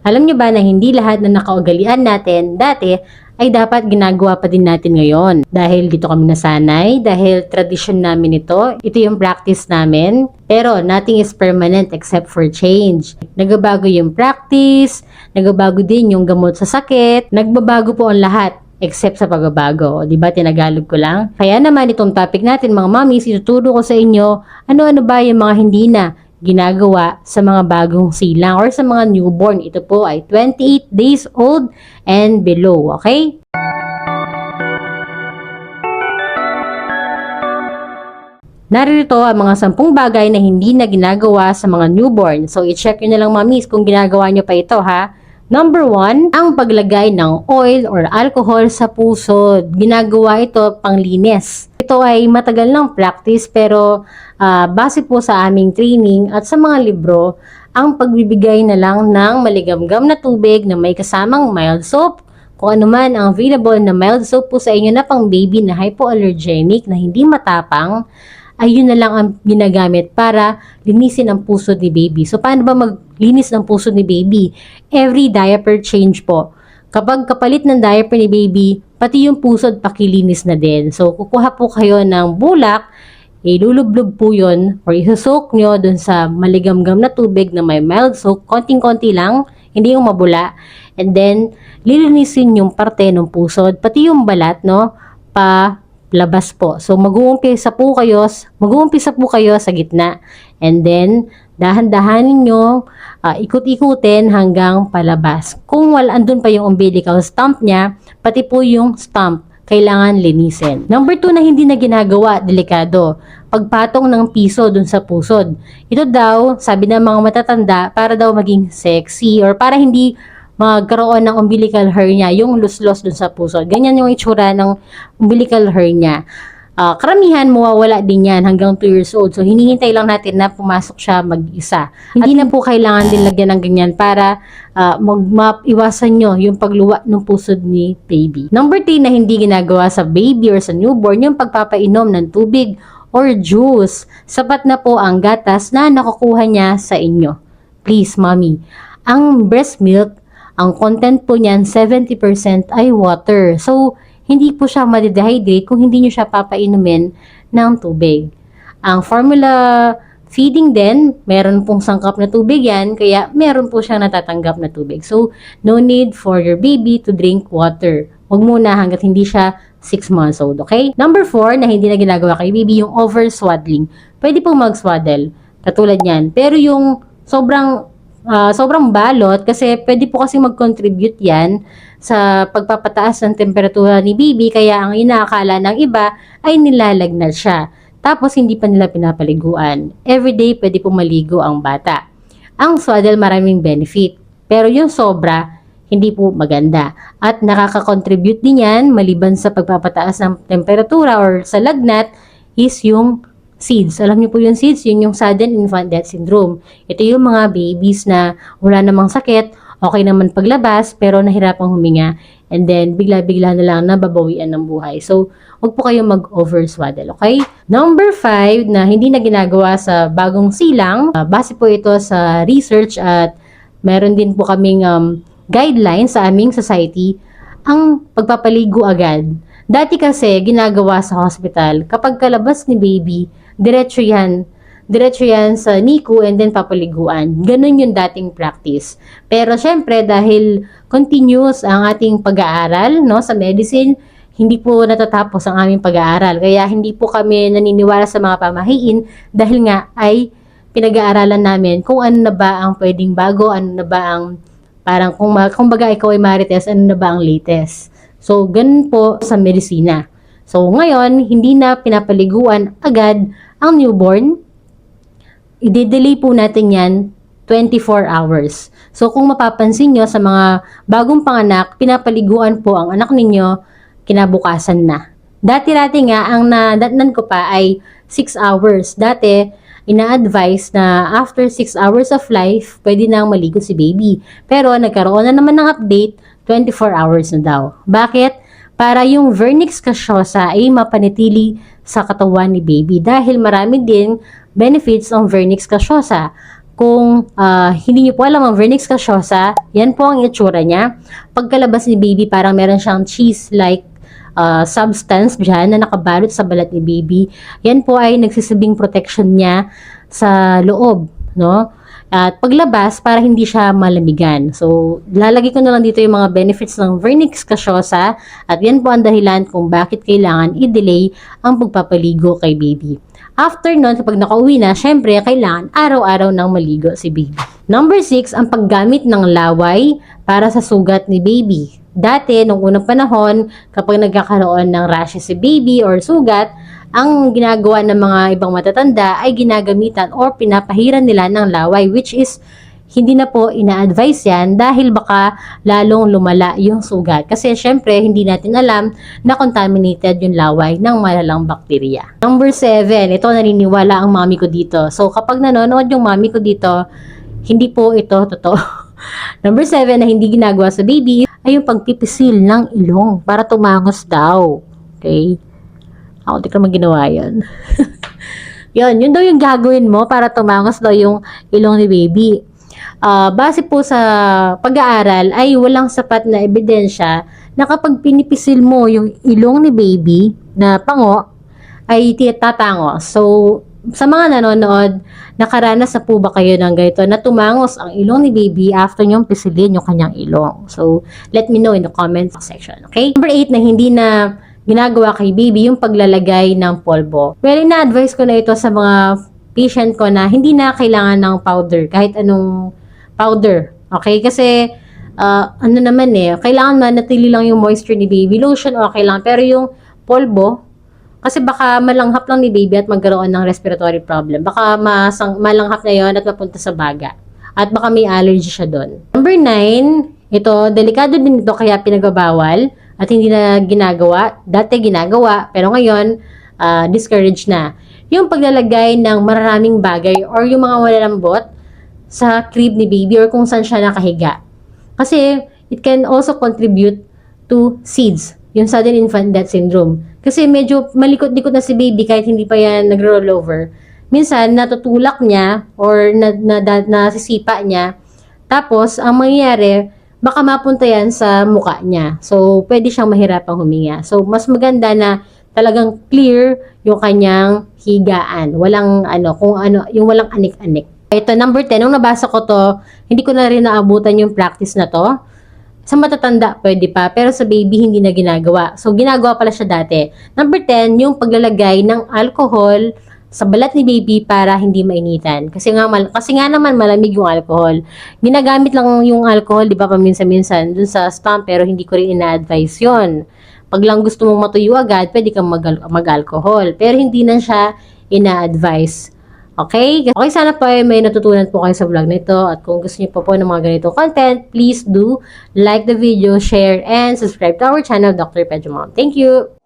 Alam nyo ba na hindi lahat na nakaugalian natin dati ay dapat ginagawa pa din natin ngayon? Dahil dito kami nasanay, dahil tradisyon namin ito yung practice namin. Pero nothing is permanent except for change. Nagbabago yung practice, nagbabago din yung gamot sa sakit, nagbabago po ang lahat except sa pagbabago. Diba, tinagalog ko lang? Kaya naman itong topic natin mga mommies, ituturo ko sa inyo ano-ano ba yung mga hindi na ginagawa sa mga bagong silang or sa mga newborn. Ito po ay 28 days old and below, okay? Narito ang mga 10 bagay na hindi na ginagawa sa mga newborn. So, i-check nyo na lang mamis kung ginagawa nyo pa ito ha. Number 1, ang paglagay ng oil or alcohol sa pusod. Ginagawa ito panglinis. Ito ay matagal ng practice pero base po sa aming training at sa mga libro, ang pagbibigay na lang ng maligamgam na tubig na may kasamang mild soap, kung ano man ang available na mild soap po sa inyo na pang baby na hypoallergenic na hindi matapang, ay yun na lang ang ginagamit para linisin ang puso ni baby. So, paano ba maglinis ng puso ni baby? Every diaper change po. Kapag kapalit ng diaper ni baby, pati yung pusod pakilinis na din. So, kukuha po kayo ng bulak, ilulublob po yun or isusok nyo dun sa maligamgam na tubig na may mild soap, konting-konti lang, hindi yung mabula. And then, lilinisin yung parte ng pusod, pati yung balat, no, pa labas po. So, mag-uumpisa po kayo sa gitna. And then, dahan-dahanin nyo, ikut-ikutin hanggang palabas. Kung andun pa yung umbilical stump niya, pati po yung stump, kailangan linisin. Number 2 na hindi na ginagawa, delikado. Pagpatong ng piso dun sa pusod. Ito daw, sabi ng mga matatanda, para daw maging sexy or para hindi magkaroon ng umbilical hernia, yung luslos dun sa puso. Ganyan yung itsura ng umbilical hernia. Karamihan mawawala din yan hanggang 2 years old. So, hinihintay lang natin na pumasok siya mag-isa. Hindi na po kailangan din lagyan ng ganyan para maiwasan nyo yung pagluwa ng pusod ni baby. Number 3 na hindi ginagawa sa baby or sa newborn, yung pagpapainom ng tubig or juice. Sapat na po ang gatas na nakukuha niya sa inyo. Please, mommy. Ang breast milk, ang content po niyan, 70% ay water. So, hindi po siya ma-dehydrate kung hindi nyo siya papainumin ng tubig. Ang formula feeding din, meron pong sangkap na tubig yan, kaya meron po siyang natatanggap na tubig. So, no need for your baby to drink water. Huwag muna hanggat hindi siya 6 months old, okay? Number 4 na hindi na ginagawa kay baby, yung over-swaddling. Pwede pong mag-swaddle, katulad yan. Pero yung sobrang balot, kasi pwede po kasi mag-contribute yan sa pagpapataas ng temperatura ni baby, kaya ang inaakala ng iba ay nilalagnat siya. Tapos hindi pa nila pinapaliguan. Everyday pwede po maligo ang bata. Ang swaddle maraming benefit, pero yung sobra, hindi po maganda. At nakaka-contribute din yan, maliban sa pagpapataas ng temperatura or sa lagnat, is yung SIDS. Alam niyo po yung SIDS, yun yung sudden infant death syndrome. Ito yung mga babies na wala namang sakit, okay naman paglabas, pero nahirapang huminga, and then bigla-bigla na lang nababawian ng buhay. So, huwag po kayong mag-over-swaddle, okay? Number 5 na hindi na ginagawa sa bagong silang, base po ito sa research at meron din po kaming guidelines sa aming society, ang pagpapaligo agad. Dati kasi, ginagawa sa hospital, kapag kalabas ni baby, diretso yan sa NICU and then papaliguan. Ganun yung dating practice. Pero syempre, dahil continuous ang ating pag-aaral, no, sa medicine, hindi po natatapos ang aming pag-aaral. Kaya hindi po kami naniniwala sa mga pamahiin dahil nga ay pinag-aaralan namin kung ano na ba ang pwedeng bago, ano na ba ang parang kung baga ikaw ay marites, ano na ba ang latest. So, ganun po sa medisina. So, ngayon, hindi na pinapaliguan agad ang newborn. I-delay po natin yan 24 hours. So, kung mapapansin nyo sa mga bagong panganak, pinapaliguan po ang anak ninyo kinabukasan na. Dati-dati nga, ang nadatnan ko pa ay 6 hours. Dati, ina-advise na after 6 hours of life, pwede nang maligo si baby. Pero, nagkaroon na naman ng update, 24 hours na daw. Bakit? Para yung vernix caseosa ay mapanatili sa katawan ni baby. Dahil marami din benefits ng vernix caseosa. Kung hindi niyo po alam ang vernix caseosa, yan po ang itsura niya. Pagkalabas ni baby, parang meron siyang cheese-like substance dyan na nakabalot sa balat ni baby. Yan po ay nagsisibing protection niya sa loob, no? At paglabas, para hindi siya malamigan. So, lalagay ko na lang dito yung mga benefits ng vernix caseosa at yan po ang dahilan kung bakit kailangan i-delay ang pagpapaligo kay baby. After nun, kapag nakauwi na, syempre, kailangan araw-araw nang maligo si baby. Number 6, ang paggamit ng laway para sa sugat ni baby. Dati, nung unang panahon, kapag nagkakaroon ng rashes si baby or sugat, ang ginagawa ng mga ibang matatanda ay ginagamitan or pinapahiran nila ng laway, which is hindi na po ina-advise yan dahil baka lalong lumala yung sugat. Kasi syempre, hindi natin alam na contaminated yung laway ng malalang bakterya. Number 7, ito naniniwala ang mami ko dito. So kapag nanonood yung mami ko dito, hindi po ito totoo. Number 7 na hindi ginagawa sa baby ay yung pagpipisil ng ilong para tumangos daw. Okay? Ako, di ka naman ginawa yun. Yun daw yung gagawin mo para tumangos daw yung ilong ni baby. Base po sa pag-aaral ay walang sapat na ebidensya na kapag pinipisil mo yung ilong ni baby na pango ay tatangos. So, sa mga nanonood, nakaranas na po ba kayo ng ganito na tumangos ang ilong ni baby after nyong pisilin yung kanyang ilong? So, let me know in the comment section. Okay? Number 8 na hindi na ginagawa kay baby yung paglalagay ng polvo. Well, ina-advise ko na ito sa mga patient ko na hindi na kailangan ng powder, kahit anong powder. Okay? Kasi, ano naman kailangan manatili lang yung moisture ni baby. Lotion, okay lang. Pero yung polvo, kasi baka malanghap lang ni baby at magkaroon ng respiratory problem. Baka malanghap na yon at mapunta sa baga. At baka may allergy siya doon. Number 9, ito, delikado din ito kaya pinagbabawal at hindi na ginagawa. Dati ginagawa, pero ngayon, discouraged na. Yung paglalagay ng maraming bagay or yung mga malalambot sa crib ni baby or kung saan siya nakahiga. Kasi it can also contribute to SIDS, yung sudden infant death syndrome. Kasi medyo malikot-likot na si baby kahit hindi pa yan nag-roll over. Minsan, natutulak niya or nasisipa niya. Tapos, ang mangyayari, baka mapunta yan sa muka niya. So, pwede siyang mahirapang huminga. So, mas maganda na talagang clear yung kanyang higaan. Walang yung walang anik-anik. Ito, number 10, nung nabasa ko to, hindi ko na rin naabutan yung practice na to. Sa matatanda, pwede pa. Pero sa baby, hindi na ginagawa. So, ginagawa pala siya dati. Number 10, yung paglalagay ng alcohol sa balat ni baby para hindi mainitan. Kasi nga naman malamig yung alcohol. Ginagamit lang yung alcohol, di ba, paminsan-minsan dun sa spam, pero hindi ko rin ina-advise yun. Pag lang gusto mong matuyo agad, pwede kang mag-alcohol. Pero hindi na siya ina-advise. Okay? Okay, sana po ay may natutunan po kayo sa vlog na ito. At kung gusto niyo po ng mga ganito content, please do like the video, share, and subscribe to our channel, Dr. Pedro Mom. Thank you!